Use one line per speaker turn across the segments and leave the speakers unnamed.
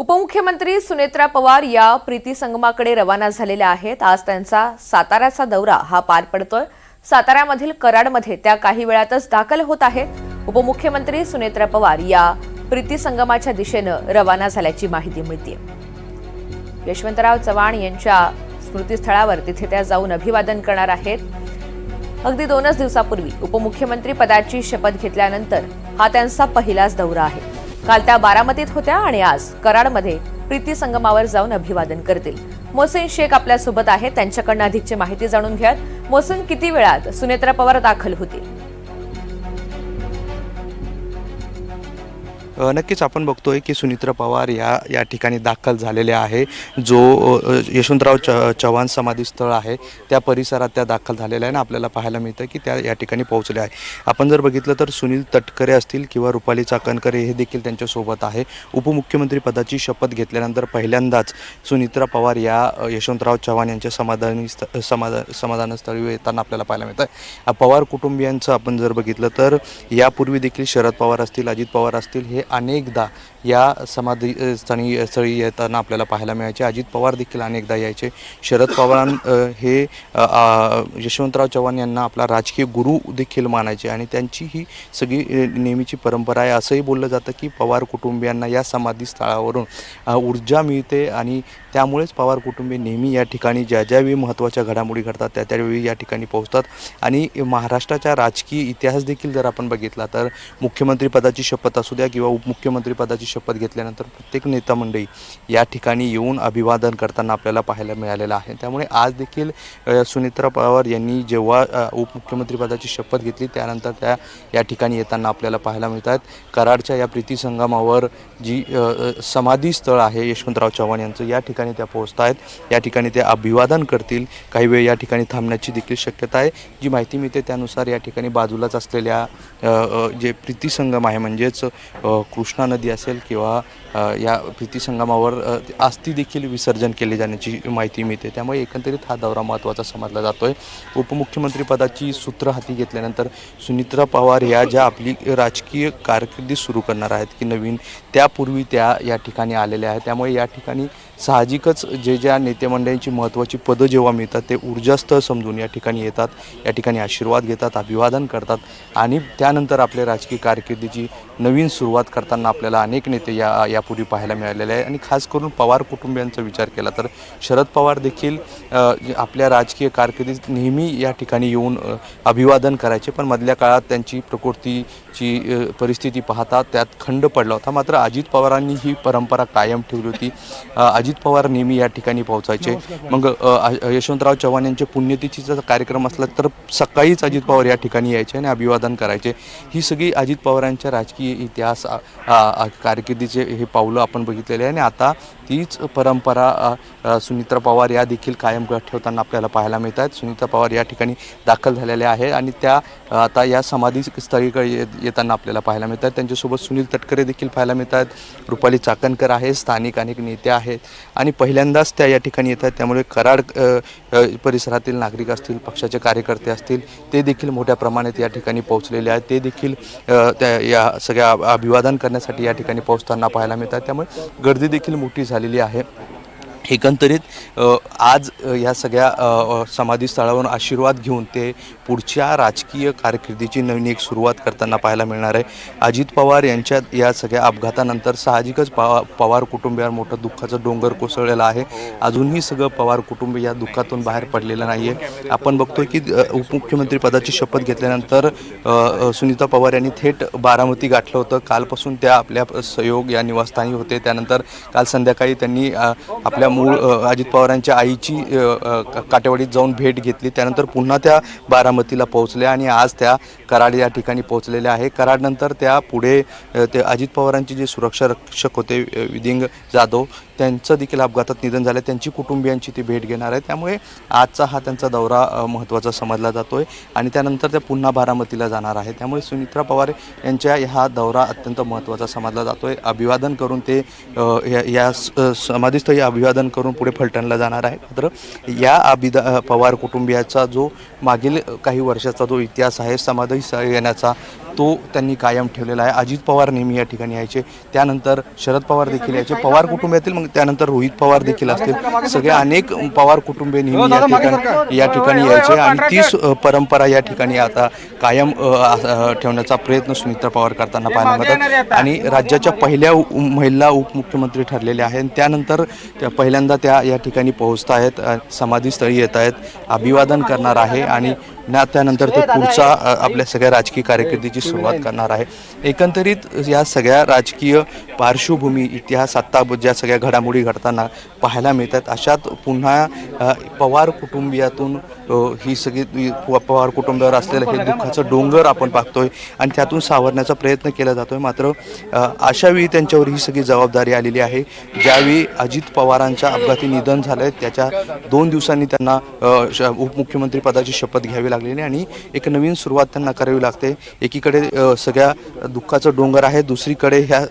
उपमुख्यमंत्री सुनेत्रा पवार या प्रीती संगमाकडे रवाना झालेल्या आहेत। आज त्यांचा साताऱ्याचा दौरा हा पार पडतोय। साताऱ्यामधील कराडमध्ये त्या काही वेळातच दाखल होत आहेत। उपमुख्यमंत्री सुनेत्रा पवार या प्रीती संगमाच्या दिशेने रवाना झाल्याची माहिती मिळते। यशवंतराव चव्हाण यांच्या स्मृतीस्थळावर तिथे त्या जाऊन अभिवादन करणार आहेत। अगदी 2 दिवसापूर्वी उपमुख्यमंत्री पदाची शपथ घेतल्यानंतर हा त्यांचा पहिलाच दौरा आहे। काल त्या बारामतीत होत्या आणि आज कराडमध्ये प्रीती संगमावर जाऊन अभिवादन करतील। मोहसिन शेख आपल्यासोबत आहेत, त्यांच्याकडून अधिकची माहिती जाणून घ्या। मोहसिन, किती वेळात सुनेत्रा पवार दाखल होतील?
नक्कीच आपण बघतोय की सुनेत्रा पवार या ठिकाणी दाखल झालेले आहे। जो यशवंतराव चव्हाण समाधीस्थळ आहे त्या परिसरात त्या दाखल झालेल्या आहे आणि आपल्याला पाहायला मिळतं की त्या या ठिकाणी पोहोचले आहे। आपण जर बघितलं तर सुनील तटकरे असतील किंवा रुपाली चाकणकरे हे देखील त्यांच्यासोबत आहे। उपमुख्यमंत्री पदाची शपथ घेतल्यानंतर पहिल्यांदाच सुनेत्रा पवार या यशवंतराव चव्हाण यांच्या समाधानस्थळी येताना आपल्याला पाहायला मिळतं। पवार कुटुंबियांचं आपण जर बघितलं तर यापूर्वी देखील शरद पवार असतील, अजित पवार असतील हे अनेकदा या स्थळी येताना आपल्याला पाहायला मिळायचे। अजित पवार देखील अनेकदा यायचे। शरद पवार हे यशवंतराव चव्हाण यांना आपला राजकीय गुरु देखील मानायचे आणि त्यांची ही सगळी नेहमीची परंपरा आहे। असंही बोललं जातं की पवार कुटुंबियांना या समाधीस्थळावरून ऊर्जा मिळते आणि त्यामुळेच पवार कुटुंबीय नेहमी या ठिकाणी ज्यावेळी महत्त्वाच्या घडामोडी घडतात त्यावेळी या ठिकाणी पोहोचतात। आणि महाराष्ट्राचा राजकीय इतिहास देखील जर आपण बघितला तर मुख्यमंत्री पदाची शपथ असू द्या किंवा उपमुख्यमंत्री पदाची शपथ घेतल्यानंतर प्रत्येक नेता मंडळी या ठिकाणी येऊन अभिवादन करताना आपल्याला पाहायला मिळालेलं आहे। त्यामुळे आज देखील सुनेत्रा पवार यांनी जेव्हा उपमुख्यमंत्री पदाची शपथ घेतली त्यानंतर त्या या ठिकाणी येताना आपल्याला पाहायला मिळतात। कराडच्या या प्रीती संगमावर जी समाधीस्थळ आहे यशवंतराव चव्हाण यांचं, या ठिकाणी त्या पोहोचत आहेत। या ठिकाणी ते अभिवादन करतील। काही वेळ या ठिकाणी थांबण्याची देखील शक्यता आहे। जी माहिती मिळते त्यानुसार या ठिकाणी बाजूलाच असलेल्या जे प्रीती संगम आहे म्हणजेच कृष्णा नदी असेल किंवा या प्रीती संगमावर अस्थी देखील विसर्जन केले जाण्याची माहिती मिळते। त्यामुळे एकंदरीत हा दौरा महत्त्वाचा समजला जातोय। उपमुख्यमंत्री पदाची सूत्र हाती घेतल्यानंतर सुनेत्रा पवार या ज्या आपली राजकीय कारकिर्दी सुरू करणार आहेत की नवीन, त्यापूर्वी त्या या ठिकाणी आलेल्या आहेत। त्यामुळे या ठिकाणी साहजिकच ज्या नेते मंडळींची महत्त्वाची पदं जेव्हा मिळतात ते ऊर्जास्थळ समजून या ठिकाणी येतात, या ठिकाणी आशीर्वाद घेतात, अभिवादन करतात आणि त्यानंतर आपल्या राजकीय कारकिर्दीची नवीन सुरुवात करताना आपल्याला अनेक नेते यापूर्वी पाहायला मिळालेले आहे। आणि खास करून पवार कुटुंबियांचा विचार केला तर शरद पवार देखील आपल्या राजकीय कारकिर्दीत नेहमी या ठिकाणी येऊन अभिवादन करायचे, पण मधल्या काळात त्यांची प्रकृतीची परिस्थिती पाहता त्यात खंड पडला होता। मात्र अजित पवारांनी ही परंपरा कायम ठेवली होती। अजित पवार नेहमी या ठिकाणी पोहोचायचे। मग यशवंतराव चव्हाण यांचे पुण्यतिथीचा कार्यक्रम असला तर सकाळीच अजित पवार या ठिकाणी यायचे आणि अभिवादन करायचे। ही सगळी अजित पवारांच्या राजकीय इतिहास कारकिर्दीचे हे पावलं आपण बघितलेले आहे आणि आता तीच परंपरा सुनेत्रा पवार या देखील कायम ठेवताना आपल्याला पाहायला मिळत आहेत। सुनेत्रा पवार या ठिकाणी दाखल झालेल्या आहे आणि त्या आता या समाधीस्थळीकडे येताना आपल्याला पाहायला मिळत आहेत। त्यांच्यासोबत सुनील तटकरे देखील पाहायला मिळत आहेत, रुपाली चाकणकर आहे, स्थानिक अनेक नेते आहेत आणि पहिल्यांदाच त्या या ठिकाणी येत आहेत। त्यामुळे कराड परिसरातील नागरिक असतील, पक्षाचे कार्यकर्ते असतील, ते देखील मोठ्या प्रमाणात या ठिकाणी पोहोचलेले आहेत। ते देखील त्या या सगळ्या अभिवादन करण्यासाठी या ठिकाणी पोहोचताना पाहायला मिळतात। त्यामुळे गर्दी देखील मोठी झालेली आहे। एकंदरीत आज या सगळ्या समाधीस्थळावरून आशीर्वाद घेऊन ते पुढच्या राजकीय कारकिर्दीची नवीन एक सुरुवात करताना पाहायला मिळणार आहे। अजित पवार यांच्या या सगळ्या अपघातानंतर साहजिकच पवार कुटुंबियांवर मोठं दुःखाचं डोंगर कोसळलेलं आहे। अजूनही सगळं पवार कुटुंब या दुःखातून बाहेर पडलेलं नाही आहे। आपण बघतोय की उपमुख्यमंत्री पदाची शपथ घेतल्यानंतर सुनेत्रा पवार यांनी थेट बारामती गाठलं होतं। कालपासून त्या आपल्या सहयोग या निवासस्थानी होते। त्यानंतर काल संध्याकाळी त्यांनी आपल्या मूळ अजित पवारांच्या आईची काटेवाडीत जाऊन भेट घेतली। त्यानंतर पुन्हा त्या बारामतीला पोहोचल्या आणि आज त्या कराड या ठिकाणी पोहोचलेल्या आहे। कराडनंतर त्या पुढे ते अजित पवारांचे जे सुरक्षा रक्षक होते विदिंग जाधव, त्यांचं देखील अपघातात निधन झालं। त्यांची कुटुंबियांची ती भेट घेणार आहे। त्यामुळे आजचा हा त्यांचा दौरा महत्त्वाचा समजला जातोय आणि त्यानंतर त्या पुन्हा बारामतीला जाणार आहे। त्यामुळे सुनेत्रा पवार यांच्या हा दौरा अत्यंत महत्त्वाचा समजला जातोय। अभिवादन करून ते या समाधीस्थळी अभिवादन करून पुढे फलटणला जाणार आहे। मात्र या पवार कुटुंबियाचा जो मागील काही वर्षाचा जो इतिहास आहे समाधीस्थळी येण्याचा, तो त्यांनी कायम ठेवलेला आहे. अजित पवार नेहमी या ठिकाणी यायचे, त्यानंतर शरद पवार देखील यायचे, पवार कुटुंबातील मग त्यानंतर रोहित पवार देखील असतील, सगळे अनेक पवार कुटुंबीय नेहमी या ठिकाणी यायचे आणि तीच परंपरा या ठिकाणी आता कायम ठेवण्याचा प्रयत्न सुनित्रा पवार करताना पाहायला मिळतात. आणि राज्याच्या पहिल्या महिला उपमुख्यमंत्री ठरलेल्या आहेत. त्यानंतर त्या पहिल्यांदा त्या या ठिकाणी पोहोचत आहेत, समाधीस्थळी येत आहेत, अभिवादन करणार आहे आणि त्यानंतर ते पुढचा आपल्या सगळ्या राजकीय कारकिर्दीची सुरुवात करणार आहे. एकंदरीत या सगळ्या राजकीय पार्श्वभूमी, इतिहास, आत्ता ज्या सगळ्या घडामोडी घडताना पाहायला मिळतात, अशात पुन्हा पवार कुटुंबियातून ही सगळी पवार कुटुंबावर असलेलं हे दुःखाचं डोंगर आपण पाहतोय आणि त्यातून सावरण्याचा प्रयत्न केला जातोय. मात्र अशावेळी त्यांच्यावर ही सगळी जबाबदारी आलेली आहे. ज्यावेळी अजित पवारांच्या अपघाती निधन झालंय त्याच्या 2 दिवसांनी त्यांना उपमुख्यमंत्री पदाची शपथ घ्यावी लागलेली आणि एक नवीन सुरुवात त्यांना करावी लागते. एकीकडे सगळ्या दुःखाचं डोंगर आहे, दुसरीकडे ह्या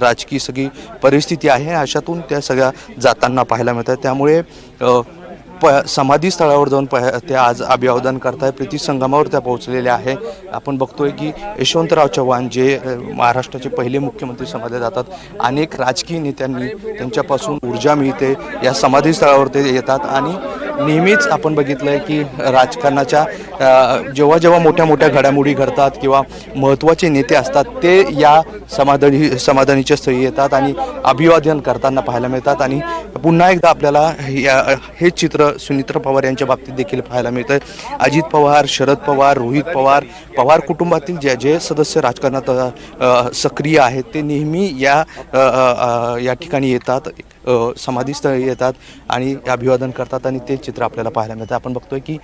राजकीय सगळी परिस्थिती आहे, अशातून त्या सगळ्या जाताना पाहायला मिळतात. त्यामुळे समाधी स्थळावर जाऊन ते आज अभिवादन करताय. प्रीती संगमावर त्या पोहोचलेल्या आहे. आपण बघतोय की यशवंतराव चव्हाण जे महाराष्ट्राचे पहिले मुख्यमंत्री समजले जातात, अनेक राजकीय नेत्यांनी त्यांच्यापासून ऊर्जा मिळते, या समाधी स्थळावर ते येतात आणि नेहमीच आपण बघितलं आहे की राजकारणाच्या जेव्हा जेव्हा मोठ्या मोठ्या घडामोडी घडतात किंवा महत्त्वाचे नेते असतात ते या समाधानीच्या स्थळी येतात आणि अभिवादन करताना पाहायला मिळतात. आणि पुन्हा एकदा आपल्याला हे चित्र सुनित्रा पवार यांच्या बाबतीत देखील पाहायला मिळतं. अजित पवार, शरद पवार, रोहित पवार, पवार कुटुंबातील जे सदस्य राजकारणात सक्रिय आहेत ते नेहमी या ठिकाणी येतात, समाधीस्थळी येतात आणि अभिवादन करतात आणि ते चित्र आपल्याला पाहायला मिळतं. आपण बघतोय की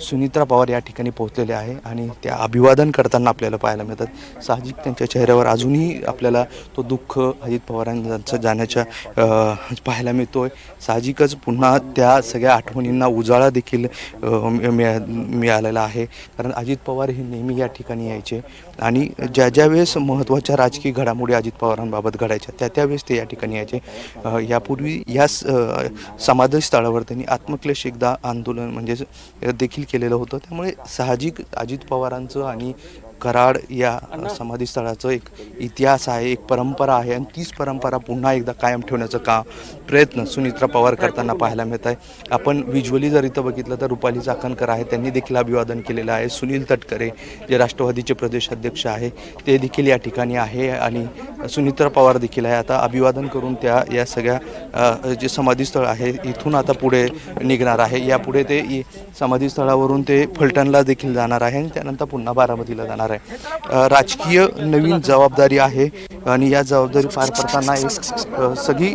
सुनित्रा पवार या ठिकाणी पोहोचलेले आहे आणि त्या अभिवादन करताना आपल्याला पाहायला मिळतात. साहजिक त्यांच्या चेहऱ्यावर अजूनही आपल्याला तो दुःख अजित पवारांचं जाण्याच्या पाहायला मिळतोय. साहजिकच पुन्हा त्या सगळ्या आठवणींना उजाळा देखील मिळालेला आहे, कारण अजित पवार हे नेहमी या ठिकाणी यायचे आणि ज्या वेळेस महत्त्वाच्या राजकीय घडामोडी अजित पवारांबाबत घडायच्या त्यावेळेस ते या ठिकाणी यायचे. यापूर्वी या समाधीस्थळावर त्यांनी आत्मक्लेश एकदा आंदोलन म्हणजे देखील केलेलं होतं. त्यामुळे साहजिक अजित पवारांचं आणि कराड या समाधीस्थळाचं एक इतिहास आहे, एक परंपरा आहे आणि तीच परंपरा पुन्हा एकदा कायम ठेवण्याचा प्रयत्न सुनित्रा पवार करताना पाहायला मिळत आहे. आपण व्हिज्युअली जर इथं बघितलं तर रुपाली चाकणकर आहे, त्यांनी देखील अभिवादन केलेलं आहे. सुनील तटकरे जे राष्ट्रवादीचे प्रदेशाध्यक्ष आहे ते देखील या ठिकाणी आहे आणि सुनित्रा पवार देखील आहे. आता अभिवादन करून त्या या सगळ्या जे समाधीस्थळ आहे इथून आता पुढे निघणार आहे. यापुढे ते समाधीस्थळावरून ते फलटणला देखील जाणार आहे आणि त्यानंतर पुन्हा बारामतीला जाणार आहे. राजकीय नवीन जबाबदारी आहे आणि या जबाबदारी पार पडताना एक सगळी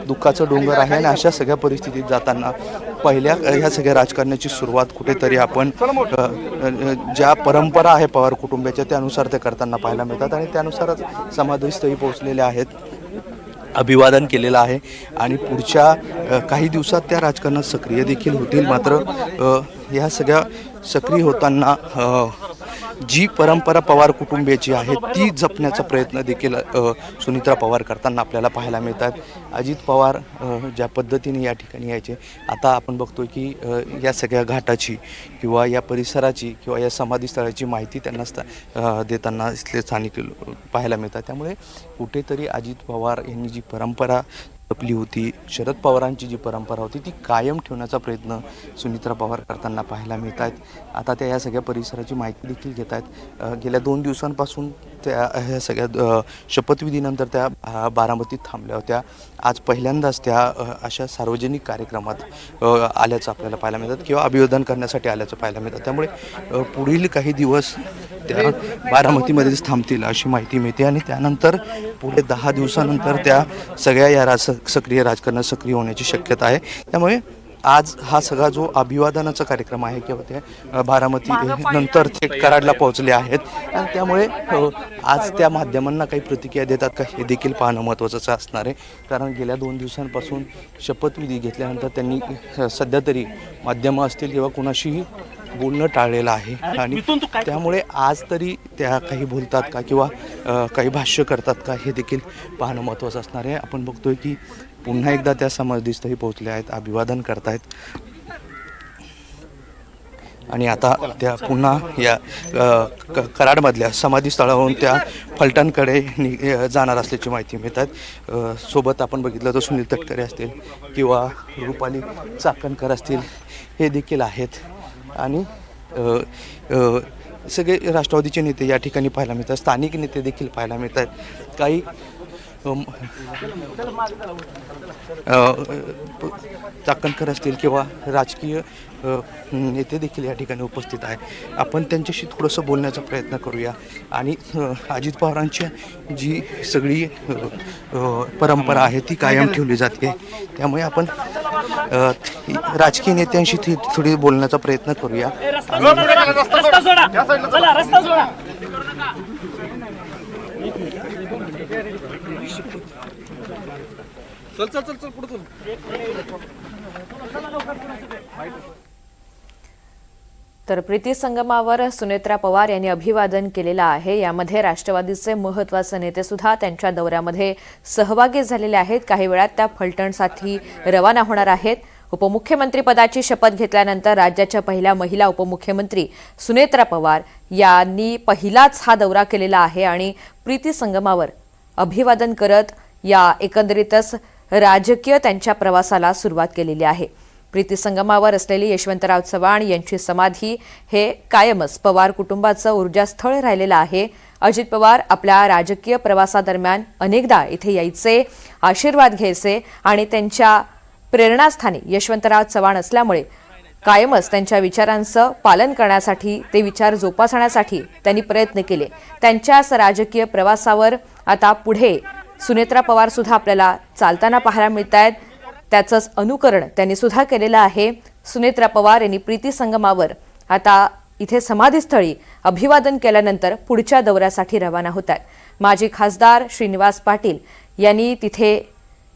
दुःखाचं डोंगर आहे आणि अशा सगळ्या परिस्थितीत जाताना पहिल्या ह्या सगळ्या राजकारणाची सुरुवात कुठेतरी आपण ज्या परंपरा आहे पवार कुटुंबाच्या त्यानुसार ते करताना पाहायला मिळतात आणि त्यानुसारच समाधीस्थळी पोहोचलेले आहेत, अभिवादन केलेलं आहे आणि पुढच्या काही दिवसात त्या राजकारणात सक्रिय देखील होतील. मात्र ह्या सगळ्या सक्रिय होताना जी परंपरा पवार कुटुंबियाची आहे ती जपण्याचा प्रयत्न देखील सुनित्रा पवार करताना आपल्याला पाहायला मिळतात. अजित पवार ज्या पद्धतीने या ठिकाणी यायचे, आता आपण बघतोय की या सगळ्या घाटाची किंवा या परिसराची किंवा या समाधीस्थळाची माहिती त्यांना देताना इथले स्थानिक पाहायला मिळतात. त्यामुळे कुठेतरी अजित पवार यांनी जी परंपरा जपली होती, शरद पवारांची जी परंपरा होती ती कायम ठेवण्याचा प्रयत्न सुनित्रा पवार करताना पाहायला मिळत आहेत. आता त्या या सगळ्या परिसराची माहिती देखील घेत आहेत. गेल्या 2 दिवसांपासून त्या ह्या सगळ्या शपथविधीनंतर त्या बारामतीत थांबल्या होत्या. आज पहिल्यांदाच त्या अशा सार्वजनिक कार्यक्रमात आल्याचं आपल्याला पाहायला मिळतात किंवा अभिवादन करण्यासाठी आल्याचं पाहायला मिळतं. त्यामुळे पुढील काही दिवस त्या बारामतीमध्येच थांबतील अशी माहिती मिळते आणि त्यानंतर पुढे 10 दिवसानंतर त्या सगळ्या या सक्रिय राजकारणात सक्रिय होण्याची शक्यता आहे. त्यामुळे आज हा सगळा जो अभिवादनाचा कार्यक्रम आहे किंवा ते बारामती नंतर ते कराडला पोहोचले आहेत आणि त्यामुळे आज त्या माध्यमांना काही प्रतिक्रिया देतात का हे देखील पाहणं महत्त्वाचं असणार आहे. कारण गेल्या 2 दिवसांपासून शपथविधी घेतल्यानंतर त्यांनी सध्या तरी माध्यमं असतील किंवा कोणाशीही बोलणं टाळलेलं आहे आणि त्यामुळे आज तरी त्या काही बोलतात का किंवा काही भाष्य करतात का हे देखील पाहणं महत्त्वाचं असणार आहे. आपण बघतोय की पुन्हा एकदा त्या समाधीस्थळी पोहोचल्या आहेत, अभिवादन करतायत आणि आता त्या पुन्हा या कराडमधल्या समाधीस्थळावरून त्या फलटणकडे जाणार असल्याची माहिती मिळतात. सोबत आपण बघितलं तर सुनील तटकरे असतील किंवा रुपाली चाकणकर असतील हे देखील आहेत आणि सगळे राष्ट्रवादीचे नेते या ठिकाणी पाहायला मिळतात. स्थानिक नेते देखील पाहायला मिळतात. काही चाकणकर असतील किंवा राजकीय नेते देखील या ठिकाणी उपस्थित आहे. आपण त्यांच्याशी थोडंसं बोलण्याचा प्रयत्न करूया आणि अजित पवारांची जी सगळी परंपरा आहे ती कायम ठेवली जाते. त्यामुळे आपण राजकीय नेत्यांशी थोडी बोलण्याचा प्रयत्न करूया.
तर प्रीती संगमावर सुनेत्रा पवार यांनी अभिवादन केलेलं आहे. यामध्ये राष्ट्रवादीचे महत्त्वाचे नेते सुद्धा त्यांच्या दौऱ्यामध्ये सहभागी झालेले आहेत. काही वेळात त्या फलटणसाठी रवाना होणार आहेत. उपमुख्यमंत्री पदाची शपथ घेतल्यानंतर राज्याच्या पहिल्या महिला उपमुख्यमंत्री सुनेत्रा पवार यांनी पहिलाच हा दौरा केलेला आहे आणि प्रीती संगमावर अभिवादन करत या एकंदरीतच राजकीय त्यांच्या प्रवासाला सुरुवात केलेली आहे. प्रीती संगमावर असलेली यशवंतराव चव्हाण यांची समाधी हे कायमच पवार कुटुंबाचं ऊर्जास्थळ राहिलेलं आहे. अजित पवार आपल्या राजकीय प्रवासादरम्यान अनेकदा इथे यायचे, आशीर्वाद घ्यायचे आणि त्यांच्या प्रेरणास्थानी यशवंतराव चव्हाण असल्यामुळे कायमच त्यांच्या विचारांचं पालन करण्यासाठी, ते विचार जोपासण्यासाठी त्यांनी प्रयत्न केले. त्यांच्याच राजकीय प्रवासावर आता पुढे सुनेत्रा पवार सुद्धा आपल्याला चालताना पाहायला मिळत आहेत. त्याचंच अनुकरण त्यांनी सुद्धा केलेलं आहे. सुनेत्रा पवार यांनी प्रीती संगमावर आता इथे समाधीस्थळी अभिवादन केल्यानंतर पुढच्या दौऱ्यासाठी रवाना होत आहेत. माजी खासदार श्रीनिवास पाटील यांनी तिथे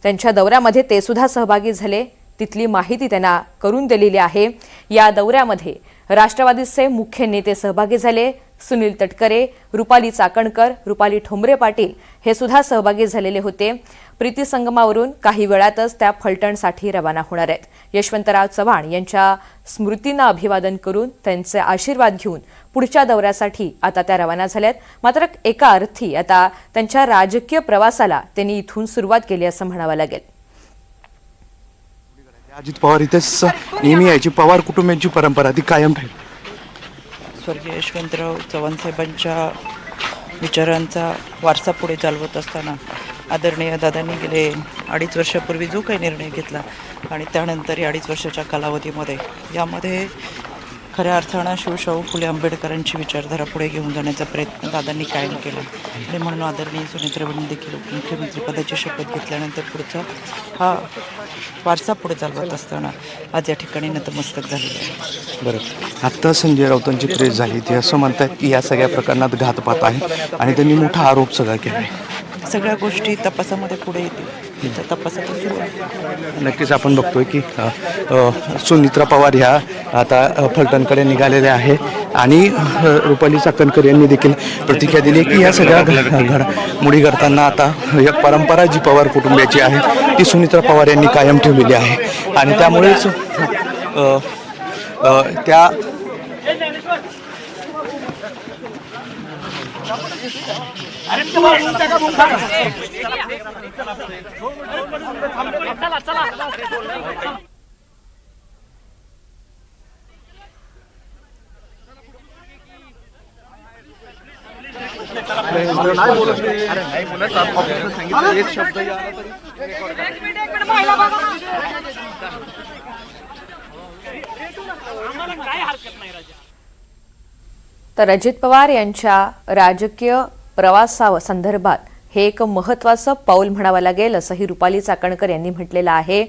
त्यांच्या दौऱ्यामध्ये ते सुद्धा सहभागी झाले. तिथली माहिती त्यांना करून दिलेली आहे. या दौऱ्यामध्ये राष्ट्रवादीचे मुख्य नेते सहभागी झाले. सुनील तटकरे, रुपाली चाकणकर, रुपाली ठोंबरे पाटील हे सुद्धा सहभागी झालेले होते. प्रीती संगमावरून काही वेळातच त्या फलटणसाठी रवाना होणार आहेत. यशवंतराव चव्हाण यांच्या स्मृतींना अभिवादन करून त्यांचे आशीर्वाद घेऊन पुढच्या दौऱ्यासाठी आता त्या रवाना झाल्यात. मात्र एका अर्थी आता त्यांच्या राजकीय प्रवासाला त्यांनी इथून सुरुवात केली असं म्हणावं लागेल.
अजित पवार इथेच नेहमी यायची. पवार कुटुंबाची परंपरा ती कायम राहील.
स्वर्गीय यशवंतराव चव्हाण साहेबांच्या विचारांचा वारसा पुढे चालवत असताना आदरणीय दादांनी गेले 2.5 वर्षापूर्वी जो काही निर्णय घेतला आणि त्यानंतर या 2.5 वर्षाच्या कालावधीमध्ये यामध्ये खऱ्या अर्थानं शिवशाहू फुले आंबेडकरांची विचारधारा पुढे घेऊन जाण्याचा प्रयत्न दादांनी कायम केला आणि म्हणून आदरणीय सुनेत्राबाईंनी देखील मुख्यमंत्री पदाची शपथ घेतल्यानंतर पुढचा हा वारसा पुढे चालवत असताना आज या ठिकाणी नतमस्तक झालेलं आहे.
बरं, आत्ता संजय राऊतांची प्रेस झाली. ते असं म्हणतात की या सगळ्या प्रकरणात घातपात आहे आणि त्यांनी मोठा आरोप सगळा केला आहे.
सगळ्या गोष्टी तपासामध्ये पुढे येतील. त्या तपासाचा सुरू आहे.
नक्कीच आपण बघतोय की सुनेत्रा पवार ह्या आता फलटणकडे निघालेल्या आहे आणि रुपाली चाकणकर यांनी देखील प्रतिक्रिया दिली की या सगळ्या घडामोडी करताना आता एक परंपरा जी पवार कुटुंबियाची आहे ती सुनेत्रा पवार यांनी कायम ठेवलेली आहे आणि त्यामुळेच त्या
तर अजित पवार यांच्या राजकीय प्रवासासंदर्भात हे एक महत्त्वाचं पाऊल म्हणावं लागेल असंही रुपाली चाकणकर यांनी म्हटलेलं आहे.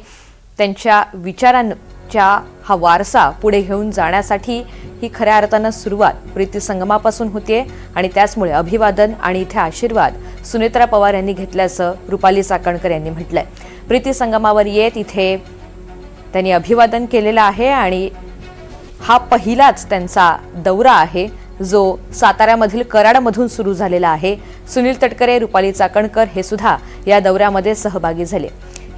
त्यांच्या विचारांच्या हा वारसा पुढे घेऊन जाण्यासाठी ही खऱ्या अर्थानं सुरुवात प्रीती संगमापासून होतीये आणि त्याचमुळे अभिवादन आणि इथे आशीर्वाद सुनेत्रा पवार यांनी घेतल्याचं रुपाली चाकणकर यांनी म्हटलंय. प्रीती संगमावर येत इथे त्यांनी अभिवादन केलेलं आहे आणि हा पहिलाच त्यांचा दौरा आहे जो साताऱ्यामधील कराडमधून सुरू झालेला आहे. सुनील तटकरे, रुपाली चाकणकर हे सुद्धा या दौऱ्यामध्ये सहभागी झाले.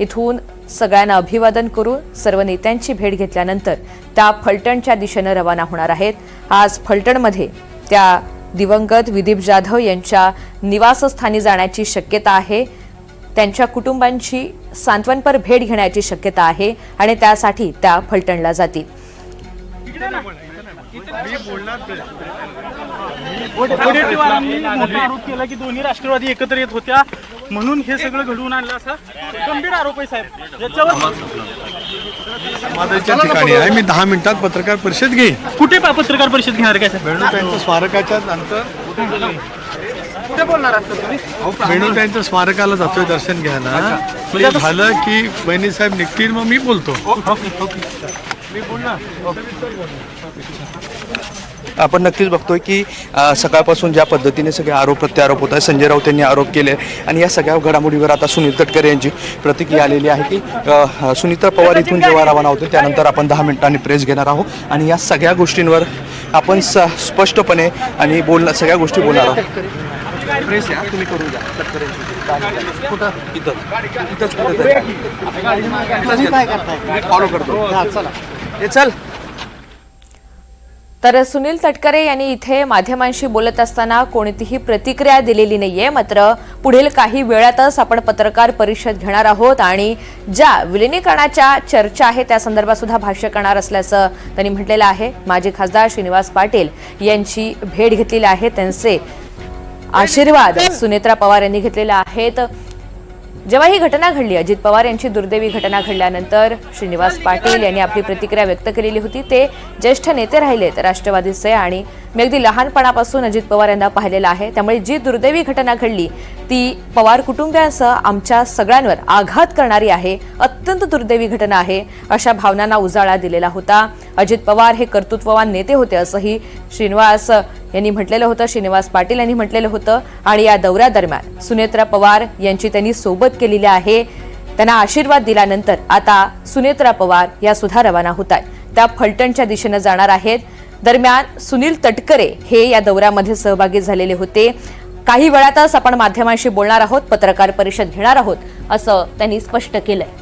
इथून सगळ्यांना अभिवादन करून सर्व नेत्यांची भेट घेतल्यानंतर त्या फलटणच्या दिशेनं रवाना होणार आहेत. आज फलटणमध्ये त्या दिवंगत विदीप जाधव यांच्या निवासस्थानी जाण्याची शक्यता आहे. त्यांच्या कुटुंबांची सांत्वनपर भेट घेण्याची शक्यता आहे आणि त्यासाठी त्या फलटणला जातील.
वडेट्टीवारांनी मोठा आरोप केला की दोन्ही राष्ट्रवादी एकत्र येत होत्या म्हणून हे सगळं घडवून आणलं असा गंभीर आरोप आहे साहेब. याच्यावर
समाधाच्या ठिकाणी आहे. मी 10 मिनिटात पत्रकार परिषद घेईन.
कुठे पत्रकार परिषद घेणार काय साहेब?
वेणुताईंच्या स्मारकाच्या नंतर
कुठे बोलणार असतं तुम्ही?
वेणुताईंच्या स्मारकाला जातोय दर्शन घ्यायला. ते झालं की बहिणी साहेब निघतील मग मी बोलतो.
आपण नक्कीच बघतोय की सकाळपासून ज्या पद्धतीने सगळे आरोप प्रत्यारोप होत आहे. संजय राऊत यांनी आरोप केले आणि या सगळ्या घडामोडीवर आता सुनील तटकरे यांची प्रतिक्रिया आलेली आहे की सुनीता पवार इथून जेव्हा रवाना होते त्यानंतर आपण 10 मिनिटांनी प्रेस घेणार आहोत आणि या सगळ्या गोष्टींवर आपण स्पष्टपणे आणि सगळ्या गोष्टी बोलणार आहोत. प्रेस या तुम्ही करून द्या तटकरे कुठं इथंच फॉलो करतो. हे चल.
तर सुनील तटकरे यांनी इथे माध्यमांशी बोलत असताना कोणतीही प्रतिक्रिया दिलेली नाहीये. मात्र पुढील काही वेळातच आपण पत्रकार परिषद घेणार आहोत आणि ज्या विलिनीकरणाच्या चर्चा आहे त्या संदर्भात सुद्धा भाष्य करणार असल्याचं त्यांनी म्हटलेलं आहे. माजी खासदार श्रीनिवास पाटील यांची भेट घेतलेली आहे. त्यांचे आशीर्वाद सुनेत्रा पवार यांनी घेतलेले आहेत. जेव्हा ही घटना घडली, अजित पवार यांची दुर्दैवी घटना घडल्यानंतर श्रीनिवास पाटील यांनी आपली प्रतिक्रिया व्यक्त केलेली होती. ते ज्येष्ठ नेते राहिलेत राष्ट्रवादीचे आणि मी अगदी लहानपणापासून अजित पवार यांना पाहिलेलं आहे. त्यामुळे जी दुर्दैवी घटना घडली ती पवार कुटुंबियांसह आमच्या सगळ्यांवर आघात करणारी आहे. अत्यंत दुर्दैवी घटना आहे अशा भावनांना उजाळा दिलेला होता. अजित पवार हे कर्तृत्ववान नेते होते असंही श्रीनिवास यांनी म्हटलेलं होतं. श्रीनिवास पाटील यांनी म्हटलेलं होतं आणि या दौऱ्यादरम्यान सुनेत्रा पवार यांची त्यांनी सोबत केलेली आहे. त्यांना आशीर्वाद दिल्यानंतर आता सुनेत्रा पवार या सुद्धा रवाना होत आहेत. त्या फलटणच्या दिशेनं जाणार आहेत. दरम्यान सुनील तटकरे हे या दौऱ्यामध्ये सहभागी झालेले होते. काही वेळातच आपण माध्यमांशी बोलणार आहोत, पत्रकार परिषद घेणार आहोत असं त्यांनी स्पष्ट केलंय.